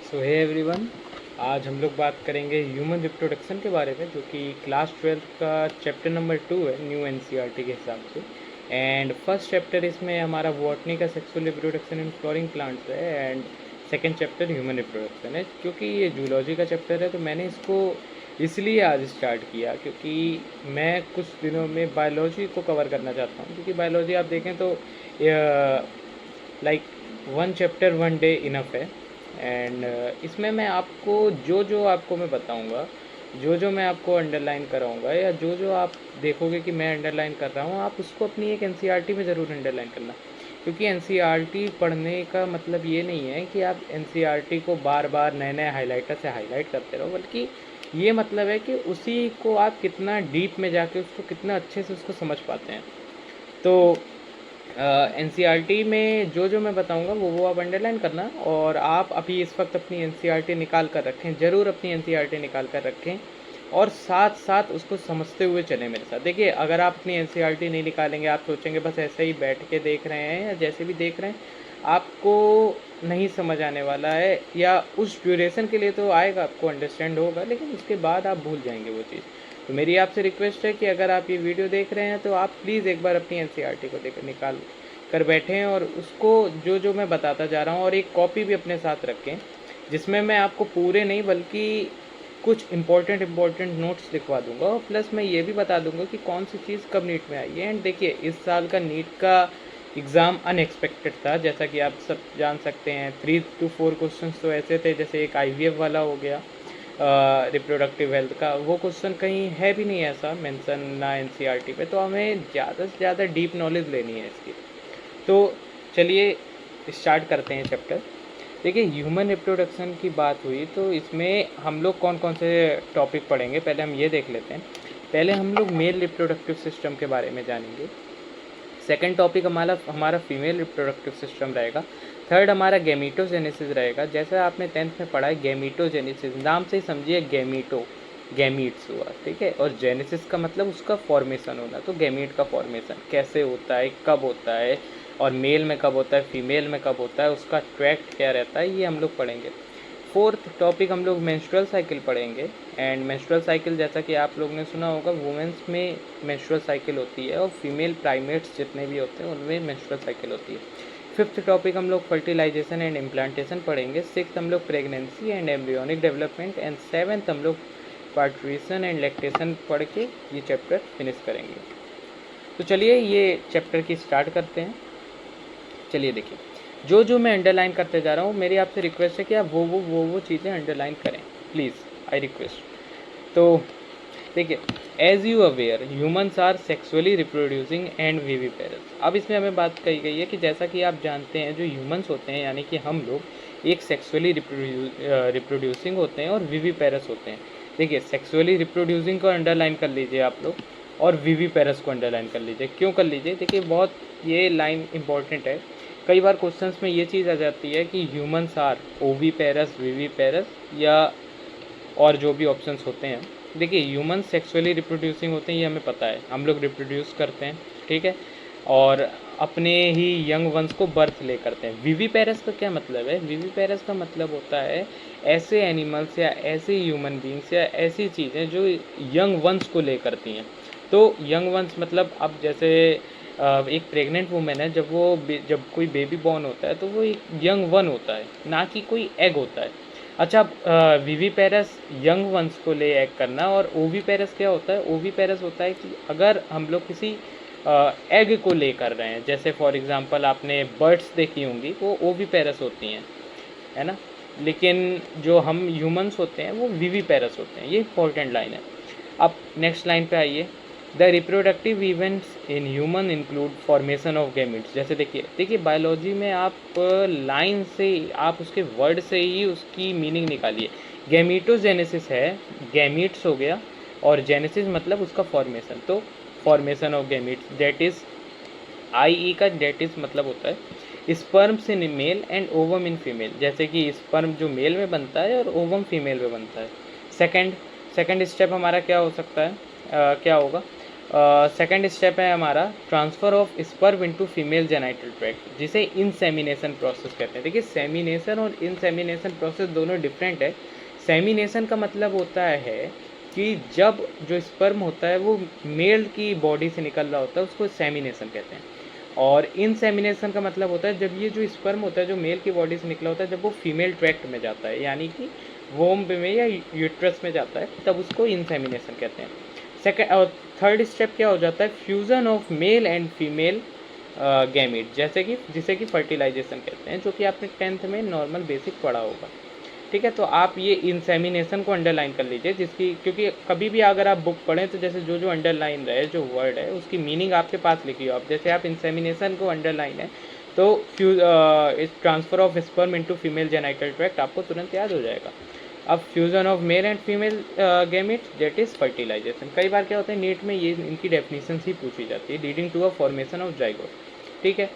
सो hey everyone, आज हम लोग बात करेंगे ह्यूमन रिप्रोडक्शन के बारे में, जो कि क्लास 12 का चैप्टर नंबर 2 है न्यू एनसीईआरटी के हिसाब से। एंड फर्स्ट चैप्टर इसमें हमारा बॉटनी का sexual reproduction in flowering plants है, and second chapter human reproduction है। क्योंकि ये जूलॉजी का चैप्टर है तो मैंने इसको इसलिए आज स्टार्ट किया क्योंकि मैं कुछ दिनों में बायोलॉजी को कवर करना चाहता हूँ। क्योंकि बायोलॉजी आप देखें तो like one chapter one day enough है। एंड इसमें मैं आपको जो आपको मैं बताऊंगा, जो मैं आपको अंडरलाइन कराऊंगा, या जो आप देखोगे कि मैं अंडरलाइन कर रहा हूँ, आप उसको अपनी एक एनसीईआरटी में ज़रूर अंडरलाइन करना। क्योंकि एनसीईआरटी पढ़ने का मतलब ये नहीं है कि आप एनसीईआरटी को बार बार नए नए हाइलाइटर से हाईलाइट करते रहो, बल्कि ये मतलब है कि उसी को आप कितना डीप में जाके उसको कितना अच्छे से उसको समझ पाते हैं। तो एनसीईआरटी में जो मैं बताऊंगा वो आप अंडरलाइन करना। और आप अभी इस वक्त अपनी एनसीईआरटी निकाल कर रखें, ज़रूर अपनी एनसीईआरटी निकाल कर रखें, और साथ साथ उसको समझते हुए चलें मेरे साथ। देखिए, अगर आप अपनी एनसीईआरटी नहीं निकालेंगे, आप सोचेंगे बस ऐसे ही बैठ के देख रहे हैं या जैसे भी देख रहे हैं, आपको नहीं समझ आने वाला है। या उस ड्यूरेशन के लिए तो आएगा, आपको अंडरस्टैंड होगा, लेकिन उसके बाद आप भूल जाएंगे वो चीज़। तो मेरी आपसे रिक्वेस्ट है कि अगर आप ये वीडियो देख रहे हैं तो आप प्लीज़ एक बार अपनी एनसीईआरटी को देकर निकाल कर बैठें, और उसको जो मैं बताता जा रहा हूँ, और एक कॉपी भी अपने साथ रखें जिसमें मैं आपको पूरे नहीं बल्कि कुछ इम्पोर्टेंट नोट्स लिखवा दूंगा, और प्लस मैं ये भी बता दूंगा कि कौन सी चीज़ कब नीट में आई है। एंड देखिए, इस साल का नीट का एग्ज़ाम अनएक्सपेक्टेड था, जैसा कि आप सब जान सकते हैं। 3 to 4 क्वेश्चन तो ऐसे थे, जैसे एक आईवीएफ वाला हो गया, रिप्रोडक्टिव हेल्थ का, वो क्वेश्चन कहीं है भी नहीं ऐसा मेंशन ना एनसीईआरटी पे। तो हमें ज़्यादा से ज़्यादा डीप नॉलेज लेनी है इसकी। तो चलिए स्टार्ट करते हैं चैप्टर। देखिए, ह्यूमन रिप्रोडक्शन की बात हुई तो इसमें हम लोग कौन कौन से टॉपिक पढ़ेंगे, पहले हम ये देख लेते हैं। पहले हम लोग मेल रिप्रोडक्टिव सिस्टम के बारे में जानेंगे। सेकंड टॉपिक हमारा फीमेल रिप्रोडक्टिव सिस्टम रहेगा। थर्ड हमारा गैमीटोजेनेसिस रहेगा। जैसा आपने 10th में पढ़ा है, गैमीटोजेनेसिस नाम से ही समझिए, गैमीट्स हुआ, ठीक है। और जेनेसिस का मतलब उसका फॉर्मेशन होना। तो गैमीट का फॉर्मेशन कैसे होता है, कब होता है, और मेल में कब होता है, फीमेल में कब होता है, उसका ट्रैक्ट क्या रहता है, ये हम लोग पढ़ेंगे। फोर्थ टॉपिक हम लोग मेंस्ट्रुअल साइकिल पढ़ेंगे। एंड मेंस्ट्रुअल साइकिल, जैसा कि आप लोग ने सुना होगा, वुमेंस में मेंस्ट्रुअल साइकिल होती है, और फीमेल प्राइमेट्स जितने भी होते हैं उनमें मेंस्ट्रुअल साइकिल होती है। फिफ्थ टॉपिक हम लोग फर्टिलाइजेशन एंड इम्प्लांटेशन पढ़ेंगे। सिक्स्थ हम लोग pregnancy and embryonic development. And seventh हम लोग पार्ट्यूशन एंड लैक्टेशन पढ़ के ये चैप्टर फिनिश करेंगे। तो चलिए ये चैप्टर की स्टार्ट करते हैं। चलिए देखिए, जो मैं अंडरलाइन करते जा रहा हूँ, मेरी आपसे रिक्वेस्ट है कि आप वो चीज़ें अंडरलाइन करें, प्लीज़, आई रिक्वेस्ट। तो देखिए, as you aware, humans are sexually reproducing and viviparous. अब इसमें हमें बात कही गई है कि जैसा कि आप जानते हैं, जो ह्यूमन्स होते हैं यानी कि हम लोग, एक सेक्सुअली रिप्रोड्यूसिंग होते हैं और विविपेरस होते हैं। देखिए, सेक्सुअली रिप्रोड्यूसिंग को अंडरलाइन कर लीजिए आप लोग, और विविपेरस को अंडरलाइन कर लीजिए। क्यों कर लीजिए? देखिए, बहुत ये लाइन इंपॉर्टेंट है। कई बार क्वेश्चंस में ये चीज़ आ जाती है कि ह्यूमन्स आर ओवीपेरस, विविपेरस, या और जो भी ऑप्शंस होते हैं। देखिए, ह्यूमन सेक्सुअली रिप्रोड्यूसिंग होते हैं, ये हमें पता है, हम लोग रिप्रोड्यूस करते हैं, ठीक है, और अपने ही यंग वंस को बर्थ ले करते हैं। विविपेरस का क्या मतलब है? विविपेरस का मतलब होता है ऐसे एनिमल्स या ऐसे ह्यूमन बींग्स या ऐसी चीज़ें जो यंग वंस को ले करती हैं। तो यंग वंस मतलब, अब जैसे एक प्रेग्नेंट वुमेन है, जब कोई बेबी बॉर्न होता है तो वो एक यंग वन होता है, ना कि कोई एग होता है। अच्छा, विविपेरस यंग वंस को ले एग करना। और ओवीपेरस क्या होता है? ओवीपेरस होता है कि अगर हम लोग किसी एग को ले कर रहे हैं, जैसे फॉर एग्जांपल आपने बर्ड्स देखी होंगी, वो ओवीपेरस होती हैं, है ना। लेकिन जो हम ह्यूमंस होते हैं वो विविपेरस होते हैं। ये इंपॉर्टेंट लाइन है। अब नेक्स्ट लाइन पे आइए। The reproductive events in human include formation of gametes. जैसे देखिए बायोलॉजी में आप लाइन से, आप उसके वर्ड से ही उसकी मीनिंग निकालिए। गैमीटोजेनेसिस है, गैमीट्स हो गया, और जेनेसिस मतलब उसका फॉर्मेशन। तो formation of gametes, that is I का दैट इज मतलब होता है sperms in male and ovum in female. जैसे कि स्पर्म जो मेल में बनता है और ओवम फीमेल में बनता है। सेकंड स्टेप हमारा क्या हो सकता है, क्या होगा? सेकंड स्टेप है हमारा transfer of sperm into female genital tract, जिसे इंसेमिनेशन प्रोसेस कहते हैं। देखिए सेमिनेशन और इंसेमिनेशन प्रोसेस दोनों डिफरेंट है। सेमिनेशन का मतलब होता है कि जब जो स्पर्म होता है वो मेल की बॉडी से निकल रहा होता है, उसको सेमिनेशन कहते हैं। और इंसेमिनेशन का मतलब होता है जब ये जो स्पर्म होता है जो मेल की बॉडी से निकला होता है, जब वो फीमेल ट्रैक्ट में जाता है, यानी कि वोम्ब में या यूट्रस में जाता है, तब उसको इंसेमिनेशन कहते हैं। सेकेंड और थर्ड स्टेप क्या हो जाता है, fusion of male and female gamete, जैसे कि जिसे कि फर्टिलाइजेशन कहते हैं, जो कि आपने 10th में नॉर्मल बेसिक पढ़ा होगा। ठीक है, तो आप ये इंसेमिनेशन को अंडरलाइन कर लीजिए, जिसकी क्योंकि कभी भी अगर आप बुक पढ़ें तो जैसे जो जो अंडरलाइन रहे जो वर्ड है उसकी मीनिंग आपके पास लिखी हो। आप जैसे आप इंसेमिनेशन को अंडरलाइन है तो transfer of sperm into female genital tract आपको तुरंत याद हो जाएगा। अब fusion of male and female gamete that is fertilization. कई बार क्या होता है नीट में ये इनकी डेफिनेशन ही पूछी जाती है, leading to a formation of zygote. ठीक है,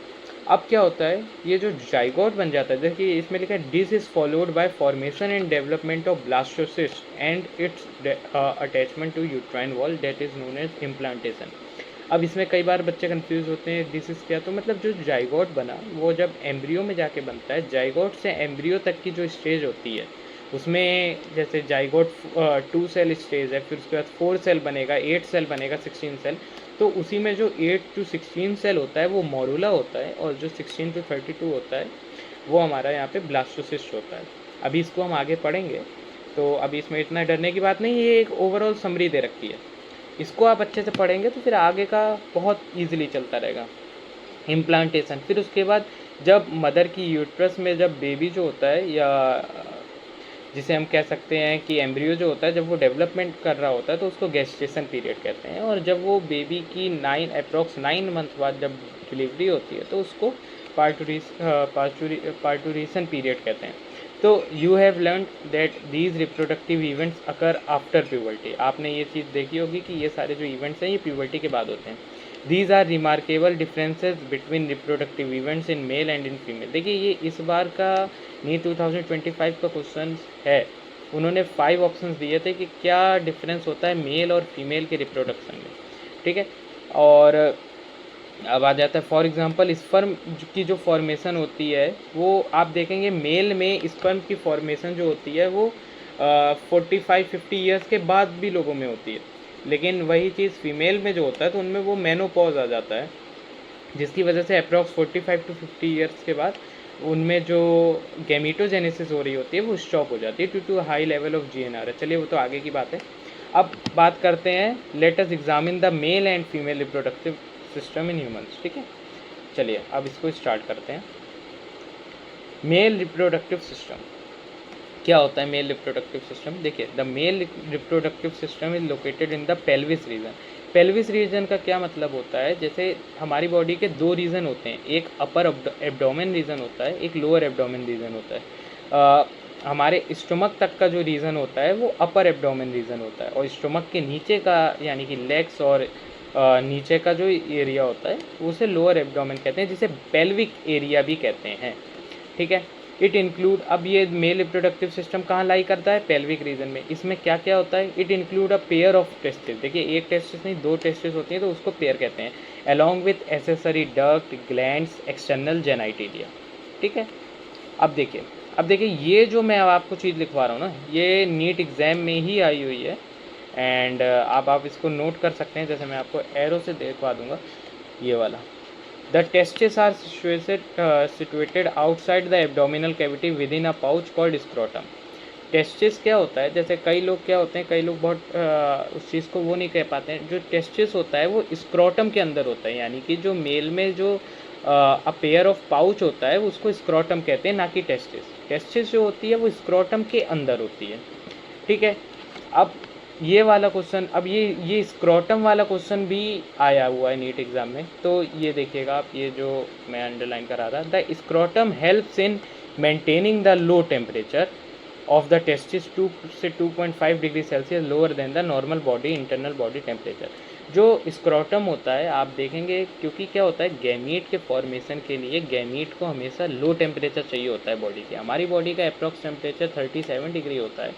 अब क्या होता है, ये जो जाइगोट बन जाता है, देखिए इसमें लिखा है this is followed by formation and development of blastocyst and its attachment to uterine wall that is known as implantation. अब इसमें कई बार बच्चे कंफ्यूज होते हैं दिस इज क्या, तो मतलब जो जाइगोट बना वो जब एम्ब्रियो में जाके बनता है, जाइगोट से एम्ब्रियो तक की जो स्टेज होती है उसमें जैसे जाइगोट 2 सेल स्टेज है, फिर उसके बाद 4 सेल बनेगा, 8 सेल बनेगा, 16 सेल। तो उसी में जो 8 to 16 सेल होता है वो मोरूला होता है, और जो 16 to 32 होता है वो हमारा यहाँ पे ब्लास्टोसिस्ट होता है। अभी इसको हम आगे पढ़ेंगे, तो अभी इसमें इतना डरने की बात नहीं, ये एक ओवरऑल समरी दे रखी है। इसको आप अच्छे से पढ़ेंगे तो फिर आगे का बहुत ईजिली चलता रहेगा। इम्प्लांटेशन, फिर उसके बाद जब मदर की यूट्रस में जब बेबी जो होता है, या जिसे हम कह सकते हैं कि एम्ब्रियो जो होता है, जब वो डेवलपमेंट कर रहा होता है तो उसको गेस्टेशन पीरियड कहते हैं। और जब वो बेबी की अप्रॉक्स 9 मंथ बाद जब डिलीवरी होती है तो उसको पार्टूरेशन पीरियड कहते हैं। तो you have learn that these reproductive events occur after puberty. आपने ये चीज़ देखी होगी कि ये सारे जो इवेंट्स हैं ये प्यूबर्टी के बाद होते हैं। These are remarkable differences between reproductive events in male and in female. देखिए ये इस बार का नीट 2025 का क्वेश्चन है। उन्होंने 5 ऑप्शंस दिए थे कि क्या डिफरेंस होता है मेल और फीमेल के रिप्रोडक्शन में। ठीक है, और अब आ जाता है फॉर एग्जांपल स्पर्म की जो फॉर्मेशन होती है वो आप देखेंगे मेल में स्पर्म की फॉर्मेशन जो होती है वो 45-50 ईयर्स के बाद भी लोगों में होती है, लेकिन वही चीज़ फीमेल में जो होता है तो उनमें वो मेनोपॉज आ जाता है, जिसकी वजह से अप्रॉक्स 45 to 50 ईयर्स के बाद उनमें जो गैमीटोजेनेसिस हो रही होती है वो स्टॉप हो जाती है due to high level of GNR। चलिए वो तो आगे की बात है। अब बात करते हैं, let us examine the mail and female reproductive system in humans. ठीक है, चलिए अब इसको स्टार्ट करते हैं। मेल रिप्रोडक्टिव सिस्टम क्या होता है? मेल रिप्रोडक्टिव सिस्टम, देखिए the male reproductive system is located in the pelvis region. Pelvis region का क्या मतलब होता है, जैसे हमारी बॉडी के 2 रीजन होते हैं, एक अपर एब्डोमेन रीजन होता है, एक लोअर एब्डोमेन रीजन होता है। हमारे स्टमक तक का जो रीजन होता है वो अपर एब्डोमेन रीजन होता है, और स्टमक के नीचे का यानी कि लेग्स और नीचे का जो एरिया होता है उसे लोअर एब्डोमेन कहते हैं, जिसे पेल्विक एरिया भी कहते हैं। ठीक है, इट इंक्लूड, अब ये मेल रिप्रोडक्टिव सिस्टम कहाँ लाई करता है? पेल्विक रीजन में। इसमें क्या क्या होता है? It include a pair of testis. देखिए एक टेस्टिस नहीं 2 टेस्टिस होती हैं तो उसको पेयर कहते हैं, along with accessory duct, glands, external genitalia. ठीक है, अब देखिए ये जो मैं अब आपको चीज़ लिखवा रहा हूँ ना, ये नीट एग्ज़ाम में ही आई हुई है, एंड अब आप इसको नोट कर सकते हैं। जैसे मैं आपको एरो से दिखवा दूंगा, ये वाला, the testis are situated outside the abdominal cavity within a pouch called scrotum। Testis क्या होता है, जैसे कई लोग क्या होते हैं, कई लोग बहुत उस चीज़ को वो नहीं कह पाते हैं। जो टेस्टिस होता है वो स्क्रोटम के अंदर होता है, यानी कि जो मेल में जो अ पेयर ऑफ पाउच होता है उसको स्क्रोटम कहते हैं, ना कि टेस्टिस। टेस्टिस जो होती है वो स्क्रोटम के अंदर होती है। ठीक है, अब ये वाला क्वेश्चन, अब ये स्क्रोटम वाला क्वेश्चन भी आया हुआ है नीट एग्जाम में, तो ये देखिएगा आप, ये जो मैं अंडरलाइन करा रहा, the scrotum helps in maintaining the low temperature of the testis 2 से 2.5 degree Celsius lower than the normal body internal body temperature. जो स्क्रोटम होता है आप देखेंगे, क्योंकि क्या होता है गैमीट के फॉर्मेशन के लिए गैमीट को हमेशा लो टेम्परेचर चाहिए होता है बॉडी के। हमारी बॉडी का अप्रॉक्स टेम्परेचर 37 डिग्री होता है,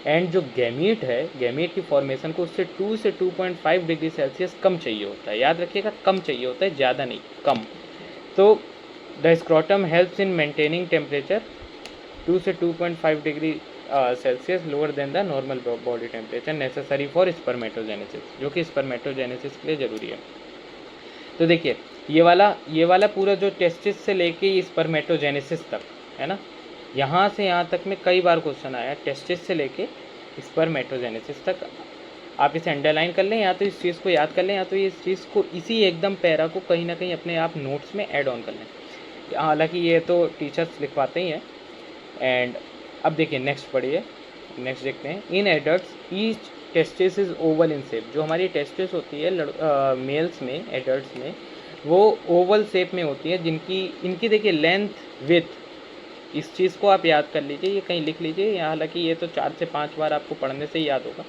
एंड जो गैमीट है, गैमीट की फॉर्मेशन को उससे 2 से 2.5 डिग्री सेल्सियस कम चाहिए होता है। याद रखिएगा, कम चाहिए होता है, ज़्यादा नहीं, कम। तो the scrotum helps in maintaining temperature 2 से 2.5 degree Celsius lower than the normal body temperature necessary for spermatogenesis, जो कि स्पर्मेटोजेनेसिस के लिए ज़रूरी है। तो देखिए ये वाला पूरा जो टेस्टिस से लेके स्पर्मेटोजेनेसिस तक है ना, यहाँ से यहाँ तक में कई बार क्वेश्चन आया, टेस्टिस से लेके स्पर्मेटोजेनेसिस तक। आप इसे अंडरलाइन कर लें, या तो इस चीज़ को याद कर लें, या तो इस चीज़ को इसी एकदम पैरा को कहीं ना कहीं अपने आप नोट्स में ऐड ऑन कर लें। हालांकि ये तो टीचर्स लिखवाते ही हैं। एंड अब देखिए नेक्स्ट पढ़िए, नेक्स्ट देखते हैं। In adults each testis is oval in shape. जो हमारी टेस्टिस होती है मेल्स में, एडल्ट्स में, वो ओवल शेप में होती है, इनकी देखिए लेंथ विथ, इस चीज़ को आप याद कर लीजिए, ये कहीं लिख लीजिए। हालांकि ये तो 4 से 5 बार आपको पढ़ने से ही याद होगा,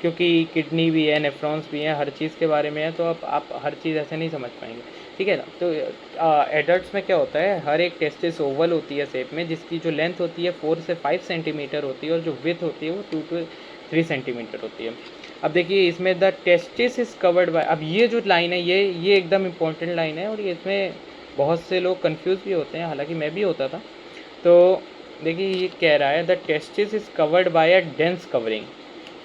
क्योंकि किडनी भी है, नेफ्रॉन्स भी हैं, हर चीज़ के बारे में है, तो आप हर चीज़ ऐसे नहीं समझ पाएंगे, ठीक है ना। तो एडल्ट्स में क्या होता है, हर एक टेस्टिस ओवल होती है शेप में, जिसकी जो लेंथ होती है 4 से 5 सेंटीमीटर होती है, और जो विथ होती है वो 2 to 3 सेंटीमीटर होती है। अब देखिए इसमें the testis is covered bye, अब ये जो लाइन है ये एकदम इम्पोर्टेंट लाइन है, और ये इसमें बहुत से लोग कन्फ्यूज़ भी होते हैं, हालांकि मैं भी होता था। तो देखिए ये कह रहा है the testis is covered by a dense covering,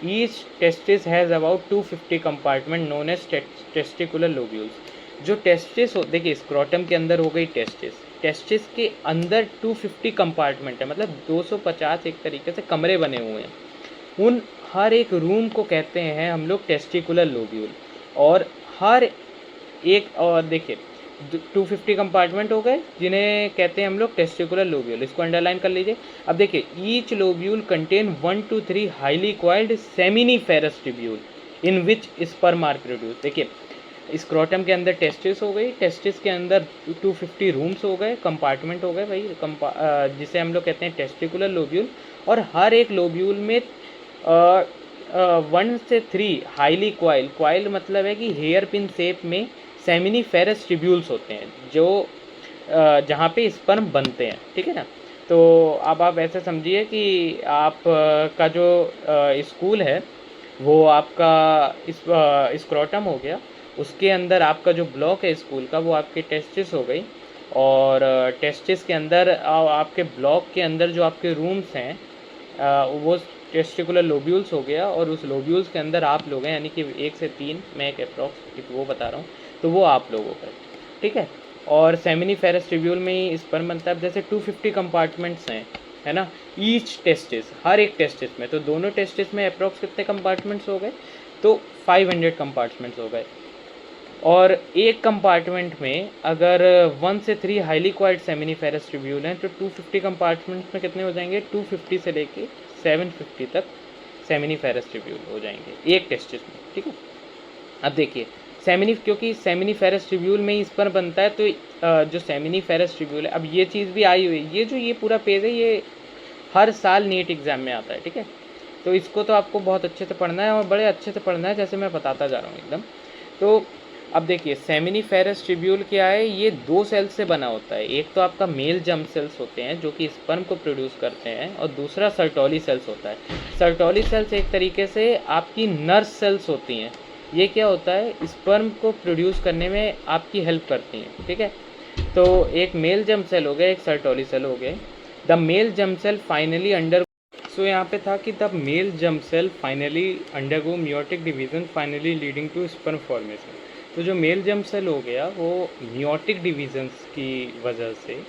each testis has about 250 compartment known as testicular lobules. जो टेस्टिस हो, देखिए स्क्रोटम के अंदर हो गई टेस्टिस, टेस्टिस के अंदर 250 कंपार्टमेंट है, मतलब 250 एक तरीके से कमरे बने हुए हैं। उन हर एक रूम को कहते हैं हम लोग टेस्टिकुलर लोब्यूल, और हर एक, और देखिए 250 कंपार्टमेंट हो गए जिन्हें कहते हैं हम लोग टेस्टिकुलर लोब्यूल, इसको अंडरलाइन कर लीजिए। अब देखिए each lobule contain 1 to 3 highly coiled seminiferous tubule in which sperm are produce. देखिए स्क्रोटम के अंदर टेस्टिस हो गई, टेस्टिस के अंदर 250 रूम्स हो गए, कंपार्टमेंट हो गए भाई, जिसे हम लोग कहते हैं टेस्टिकुलर लोब्यूल, और हर एक लोब्यूल में 1 से 3 हाईली कॉइल मतलब है कि हेयर पिन शेप में सेमिनिफेरस ट्यूब्यूल्स होते हैं, जो जहाँ पे स्पर्म बनते हैं, ठीक है ना। तो अब आप ऐसे समझिए कि आप का जो स्कूल है वो आपका स्क्रोटम हो गया, उसके अंदर आपका जो ब्लॉक है स्कूल का वो आपके टेस्टिस हो गई, और टेस्टिस के अंदर आपके ब्लॉक के अंदर जो आपके रूम्स हैं वो टेस्टिकुलर लोब्यूल्स हो गया, और उस लोब्यूल्स के अंदर आप लोग हैं, यानी कि 1 से 3, मैं एक अप्रॉक्स वो बता रहा हूँ, तो वो आप लोगों का, ठीक है। और सेमिनिफेरस ट्यूब्यूल में ही स्पर्म बनता है। अब जैसे 250 कंपार्टमेंट्स हैं, है ना, ईच टेस्टिस, हर एक टेस्टिस में, तो दोनों टेस्टिस में अप्रॉक्स कितने कंपार्टमेंट्स हो गए, तो 500 कंपार्टमेंट्स हो गए। और एक कंपार्टमेंट में अगर 1 से 3 हाईली क्वाइल्ड सेमिनिफेरस ट्यूब्यूल हैं, तो 250 कंपार्टमेंट्स में कितने हो जाएंगे, 250 से लेके 750 तक सेमिनिफेरस ट्यूब्यूल हो जाएंगे एक टेस्टिस में, ठीक है। अब देखिए क्योंकि सेमिनिफेरस ट्यूब्यूल में ही स्पर्म बनता है, तो जो सेमिनिफेरस ट्यूब्यूल है, अब ये चीज़ भी आई हुई है, ये पूरा पेज है, ये हर साल नीट एग्जाम में आता है, ठीक है। तो इसको तो आपको बहुत अच्छे से पढ़ना है, और बड़े अच्छे से पढ़ना है, जैसे मैं बताता जा रहा हूँ एकदम। तो अब देखिए सेमिनिफेरस ट्यूब्यूल क्या है, ये 2 सेल्स से बना होता है। एक तो आपका मेल जर्म सेल्स होते हैं जो कि स्पर्म को प्रोड्यूस करते हैं, और दूसरा सर्टोली सेल्स होता है। सर्टोली सेल्स एक तरीके से आपकी नर्स सेल्स होती हैं। ये क्या होता है, स्पर्म को प्रोड्यूस करने में आपकी हेल्प करती हैं, ठीक है। तो एक मेल जर्म सेल हो गया, एक सर्टोली सेल हो गए। The male germ cell finally यहाँ पे था कि the male germ cell finally undergo meiotic division finally leading to sperm formation. तो जो मेल जर्म सेल हो गया वो मियोटिक डिवीजन्स की वजह से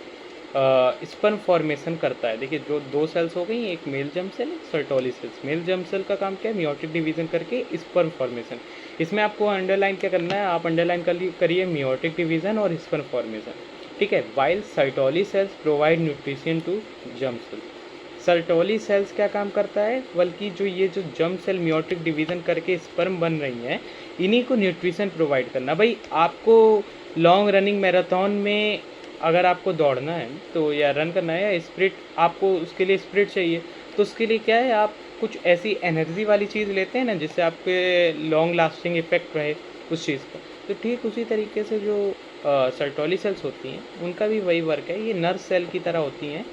स्पर्म फॉर्मेशन करता है। देखिए जो 2 सेल्स हो गई, एक मेल जर्म सेल, एक Sertoli cells. Male germ cell का काम क्या है, मियोटिक डिवीजन करके स्पर्म फॉर्मेशन। इसमें आपको अंडरलाइन क्या करना है, आप अंडरलाइन करिए मियोटिक डिवीजन और स्पर्म फॉर्मेशन, ठीक है। While Sertoli cells provide nutrition to germ cell. Sertoli cells क्या काम करता है, बल्कि ये जो जर्म सेल मियोटिक डिवीजन करके स्पर्म बन रही हैं, इन्हीं को न्यूट्रिशन प्रोवाइड करना। भाई आपको लॉन्ग रनिंग मैराथन में अगर आपको दौड़ना है तो, या रन करना है, या स्प्रिट, आपको उसके लिए स्प्रिट चाहिए, तो उसके लिए क्या है, आप कुछ ऐसी एनर्जी वाली चीज़ लेते हैं ना, जिससे आपके लॉन्ग लास्टिंग इफेक्ट रहे उस चीज़ का। तो ठीक उसी तरीके से जो सर्टोली सेल्स होती हैं, उनका भी वही वर्क है। ये नर्स सेल की तरह होती हैं,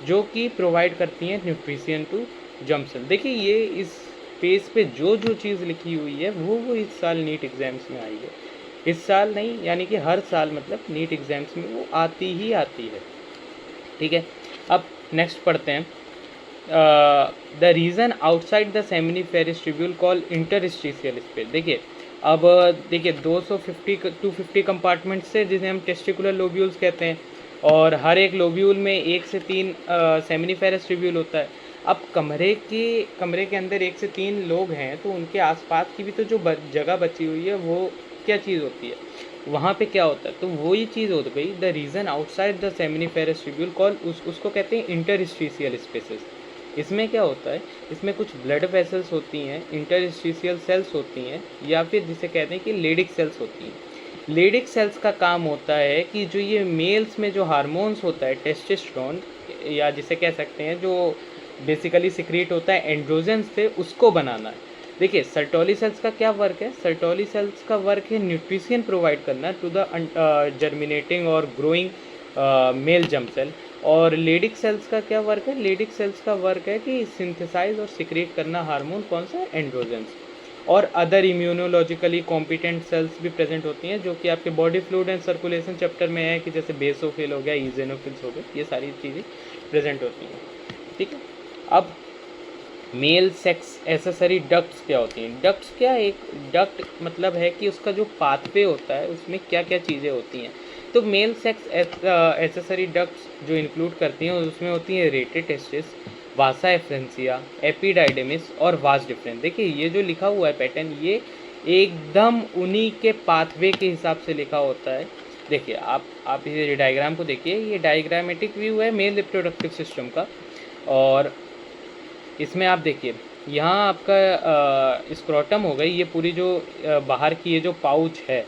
जो कि प्रोवाइड करती हैं न्यूट्रिशन टू जर्म सेल। देखिए ये इस पेज पे जो जो चीज़ लिखी हुई है वो इस साल नीट एग्ज़ाम्स में आई है। इस साल नहीं, यानी कि हर साल मतलब नीट एग्ज़ाम्स में वो आती ही आती है। ठीक है, अब नेक्स्ट पढ़ते हैं। The reason outside the seminiferous tubule call interstitial space. देखिए अब देखिए 250 कंपार्टमेंट्स से जिसे हम टेस्टिकुलर लोब्यूल्स कहते हैं, और हर एक लोब्यूल में 1 से 3 सेमिनिफेरस ट्यूब्यूल होता है। अब कमरे के अंदर 1 से 3 लोग हैं, तो उनके आसपास की भी तो जो जगह बची हुई है वो क्या चीज़ होती है, वहाँ पे क्या होता है, तो वही चीज़ हो गई। The reason outside the seminiferous tubule call, उसको कहते हैं इंटरस्टिशियल स्पेसेस। इसमें क्या होता है, इसमें कुछ ब्लड वेसल्स होती हैं, इंटरस्टिशियल सेल्स होती हैं, या फिर जिसे कहते हैं कि लेडिक सेल्स होती हैं। लेडिक सेल्स का काम होता है कि जो ये मेल्स में जो हार्मोन्स होता है टेस्टोस्टेरोन, या जिसे कह सकते हैं जो बेसिकली सिक्रीट होता है एंड्रोजन से, उसको बनाना है। देखिए सर्टोली सेल्स का क्या वर्क है, सर्टोली सेल्स का वर्क है न्यूट्रिशन प्रोवाइड करना टू द जर्मिनेटिंग और ग्रोइंग मेल जर्म सेल। और लेडिक सेल्स का क्या वर्क है, लेडिक सेल्स का वर्क है कि सिंथेसाइज और सिक्रेट करना हार्मोन, कौन सा, एंड्रोजन्स। और अदर इम्यूनोलॉजिकली कॉम्पिटेंट सेल्स भी प्रेजेंट होती हैं, जो कि आपके body fluid and circulation chapter में है, कि जैसे बेसोफिल हो गया, ईजेनोफिल्स हो गए, ये सारी चीज़ें प्रेजेंट होती हैं। ठीक है, अब मेल सेक्स एसेसरी डक्ट्स क्या होती हैं। डक्ट्स क्या, एक डक्ट मतलब है कि उसका जो पाथवे होता है उसमें क्या क्या चीज़ें होती हैं। तो मेल सेक्स एसेसरी डक्ट्स जो इंक्लूड करती हैं उसमें होती हैं रेटेड टेस्टिस, वासा एफ्रेंसिया, एपिडाइडेमिस और वास डिफरेंस। देखिए ये जो लिखा हुआ है पैटर्न, ये एकदम उन्हीं के पाथवे के हिसाब से लिखा होता है। देखिए आप इस डायग्राम को देखिए, ये डायग्रामेटिक व्यू है मेल रिप्रोडक्टिव सिस्टम का। और इसमें आप देखिए यहाँ आपका स्क्रोटम हो गई, ये पूरी जो बाहर की ये जो पाउच है,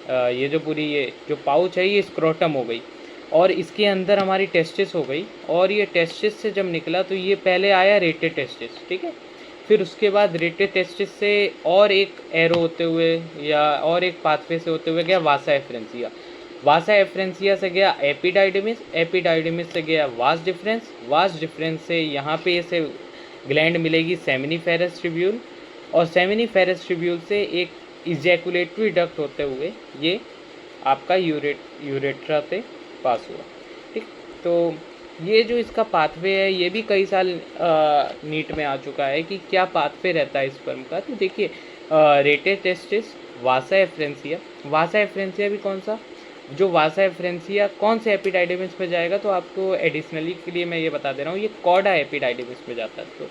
ये जो पूरी ये जो पाउच है ये स्क्रोटम हो गई, और इसके अंदर हमारी टेस्टिस हो गई। और ये टेस्टिस से जब निकला तो ये पहले आया रेटेड टेस्टिस, ठीक है, फिर उसके बाद रेटेड टेस्टिस से और एक एरो होते हुए या और एक पाथवे से होते हुए गया वासा एफ्रेंसिया, वासा एफ्रेंसिया से गया एपिडाइडिमिस, एपिडाइडिमिस से गया वास डिफरेंस, वास डिफरेंस से यहाँ पे ऐसे ग्लैंड मिलेगी सेमिनिफेरस ट्यूब्यूल, और सेमिनिफेरस ट्यूब्यूल से एक इजैकुलेटरी डक्ट होते हुए ये आपका यूरेट्रा से पास हुआ। ठीक, तो ये जो इसका पाथवे है ये भी कई साल नीट में आ चुका है कि क्या पाथवे रहता है स्पर्म का। तो देखिए रेटेड टेस्टिस, वासा एफ्रेंसिया, वासा एफ्रेंसिया भी कौन सा, जो वासा एफ्रेंसिया कौन से एपिडाइडिमिस में जाएगा, तो आपको एडिशनली के लिए मैं ये बता दे रहा हूँ, ये कॉडा एपिडाइडिमिस में जाता है। तो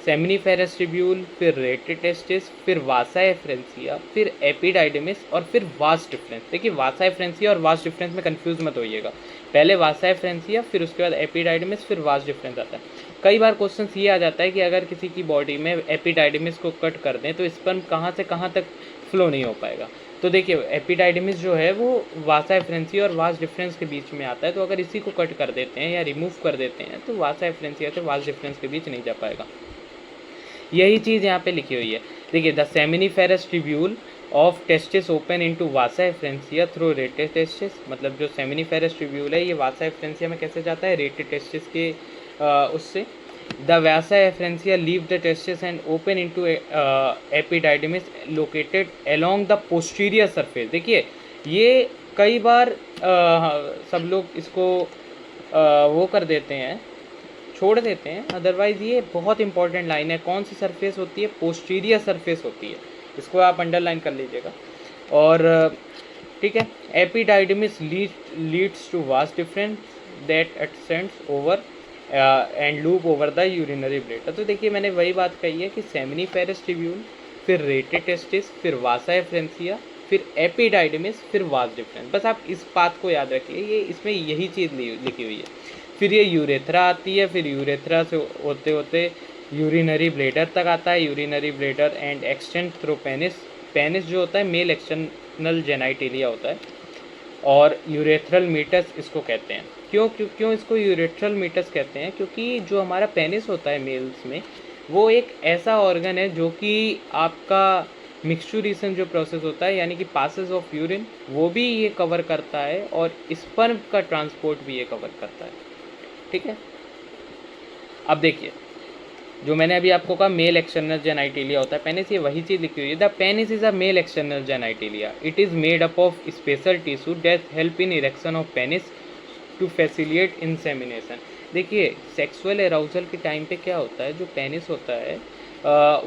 सेमिनिफेरस ट्यूब्यूल, फिर रेटेड टेस्टिस, फिर वासा एफ्रेंसिया, फिर एपिडाइडिमिस और फिर वास डिफरेंस। देखिए वासा एफ्रेंसिया और वास डिफरेंस में कंफ्यूज मत होइएगा, पहले वासा एफ्रेंसिया फिर उसके बाद एपिडाइडिमिस फिर वास डिफरेंस आता है। कई बार क्वेश्चन ये आ जाता है कि अगर किसी की बॉडी में एपिडाइडिमिस को कट कर दें तो स्पर्म कहाँ से कहाँ तक फ्लो नहीं हो पाएगा। तो देखिए एपिडाइडिमिस जो है वो वासा एफ्रेंसिया और वास डिफरेंस के बीच में आता है, तो अगर इसी को कट कर देते हैं या रिमूव कर देते हैं तो वासा एफ्रेंसिया से वास डिफरेंस के बीच नहीं जा पाएगा। यही चीज़ यहाँ पे लिखी हुई है। देखिए the seminiferous tubule of testis open into vasa efferentia through rete testis, मतलब जो सेमिनिफेरस ट्यूब्यूल है ये वासा एफ्रेंसिया में कैसे जाता है, रेटेड टेस्टिस के उससे। The vasa efferentia leave the testis and open into epididymis located along the posterior surface. देखिए ये कई बार सब लोग इसको वो कर देते हैं, छोड़ देते हैं, अदरवाइज़ ये बहुत इंपॉर्टेंट लाइन है। कौन सी सरफेस होती है, पोस्टीरियर सरफेस होती है, इसको आप अंडरलाइन कर लीजिएगा। और ठीक है, epididymis leads to vas deferens that extends over and loop over the urinary bladder. तो देखिए मैंने वही बात कही है कि सेमिनिफेरस ट्यूब्यूल, फिर रेटेड टेस्टिस, फिर वासा एफ्रेंसिया, फिर एपिडाइडिमिस, फिर वास डिफरेंस। बस आप इस बात को याद रखिए, ये इसमें यही चीज़ लिखी हुई है। फिर ये यूरेथ्रा आती है, फिर यूरेथ्रा से होते होते यूरिनरी ब्लैडर तक आता है, urinary bladder and extend through penis, penis जो होता है मेल एक्सटर्नल जेनाइटेलिया होता है, और यूरेथ्रल मीटस इसको कहते हैं। क्यों इसको यूरेथ्रल मीटस कहते हैं, क्योंकि जो हमारा पेनिस होता है मेल्स में वो एक ऐसा ऑर्गन है जो कि आपका मिक्सचुरेशन जो प्रोसेस होता है यानी कि पासेस ऑफ यूरिन वो भी ये कवर करता है, और स्पर्म का ट्रांसपोर्ट भी ये कवर करता है। ठीक है, अब देखिए जो मैंने अभी आपको कहा मेल एक्सटर्नल जेनाइटिलिया होता है पेनिस, ये वही चीज़ लिखी हुई है। The penis is a male external genitalia, it is made up of special tissue that help in erection of penis to facilitate insemination. देखिए सेक्सुअल एराउजल के टाइम पे क्या होता है, जो पेनिस होता है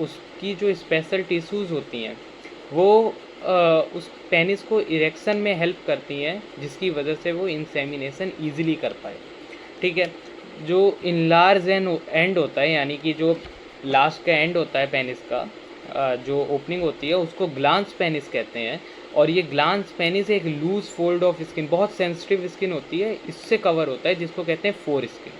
उसकी जो स्पेशल टिश्यूज़ होती हैं वो उस पेनिस को इरेक्शन में हेल्प करती हैं, जिसकी वजह से वो इंसेमिनेशन ईजिली कर पाए। ठीक है, जो इनलार्ज एंड होता है, यानी कि जो लास्ट का एंड होता है पेनिस का, जो ओपनिंग होती है उसको ग्लांस पेनिस कहते हैं। और ये ग्लांस पेनिस एक लूज फोल्ड ऑफ स्किन, बहुत सेंसिटिव स्किन होती है, इससे कवर होता है, जिसको कहते हैं फोर स्किन।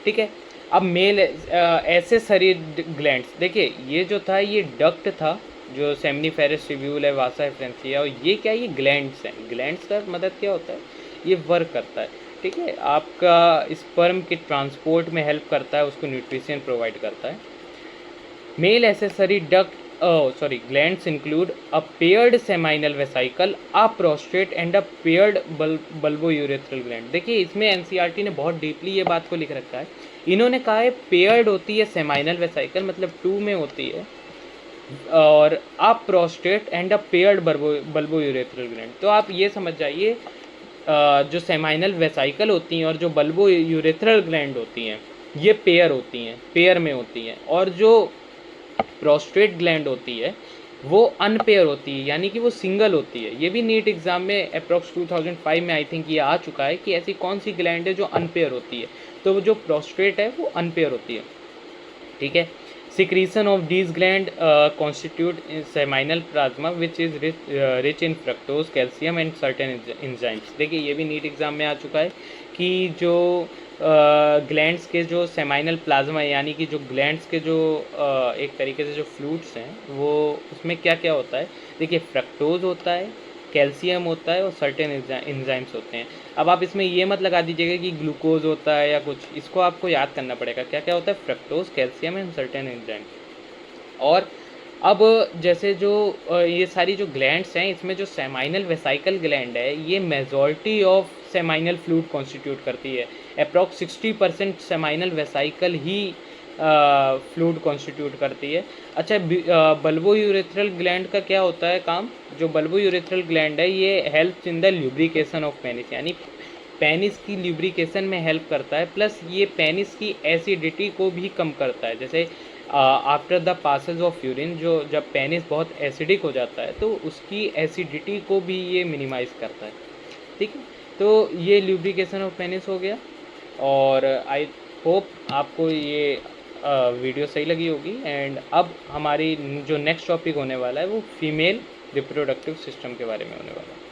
ठीक है, अब मेल एक्सेसरी ग्लैंड्स, देखिए ये जो था ये डक्ट था, जो सेमनीफेरस ट्यूब्यूल है, वासा एफ्रेंसिया, और ये क्या, ये ग्लैंड्स हैं। ग्लैंड्स का मदद क्या होता है, ये वर्क करता है। ठीक है, आपका स्पर्म के ट्रांसपोर्ट में हेल्प करता है, उसको न्यूट्रिशन प्रोवाइड करता है। Male accessory duct glands include a paired seminal vesicle, a prostate and a paired bulbourethral gland। देखिए इसमें एनसीईआरटी ने बहुत डीपली ये बात को लिख रखा है। इन्होंने कहा है पेयर्ड होती है सेमाइनल वेसाइकल, मतलब 2 में होती है, और a prostate and a paired bulbourethral gland. तो आप ये समझ जाइए जो सेमाइनल वेसाइकल होती हैं और जो बल्बोयूरेथ्रल ग्लैंड होती हैं ये पेयर होती हैं, पेयर में होती हैं, और जो प्रोस्टेट ग्लैंड होती है वो अनपेयर होती है, यानी कि वो सिंगल होती है। ये भी नीट एग्जाम में अप्रॉक्स 2005 में आई थिंक ये आ चुका है कि ऐसी कौन सी ग्लैंड है जो अनपेयर होती है, तो जो प्रोस्टेट है वो अनपेयर होती है। ठीक है, secretion of these gland constitute seminal plasma which is rich in fructose, calcium and certain enzymes। देखिए ये भी नीट एग्जाम में आ चुका है कि जो ग्लैंड्स के जो सेमाइनल प्लाज्मा है, यानी कि जो ग्लैंड्स के जो एक तरीके से जो फ्लूइड्स हैं वो उसमें क्या क्या होता है। देखिए फ्रक्टोज होता है, कैल्शियम होता है और सर्टेन एंजाइम्स होते हैं। अब आप इसमें ये मत लगा दीजिएगा कि ग्लूकोज होता है या कुछ, इसको आपको याद करना पड़ेगा क्या क्या होता है, fructose, calcium and certain enzymes. और अब जैसे जो ये सारी जो ग्लैंड्स हैं इसमें जो सेमाइनल वेसाइकल ग्लैंड है ये majority of seminal fluid constitute करती है। अप्रॉक्स 60% सेमाइनल वेसाइकल ही फ्लूइड कॉन्स्टिट्यूट करती है। अच्छा, बल्बोयूरेथ्रल ग्लैंड का क्या होता है काम, जो बल्बोयूरेथ्रल ग्लैंड है ये helps in the lubrication of penis, यानी पेनिस की ल्यूब्रिकेशन में हेल्प करता है, प्लस ये पेनिस की एसिडिटी को भी कम करता है। जैसे after the passage of urine, जो जब पेनिस बहुत एसिडिक हो जाता है तो उसकी एसिडिटी को भी ये मिनिमाइज करता है। ठीक है, तो ये ल्यूब्रिकेशन ऑफ पेनिस हो गया। और आई होप आपको ये वीडियो सही लगी होगी। एंड अब हमारी जो नेक्स्ट टॉपिक होने वाला है वो फीमेल रिप्रोडक्टिव सिस्टम के बारे में होने वाला है।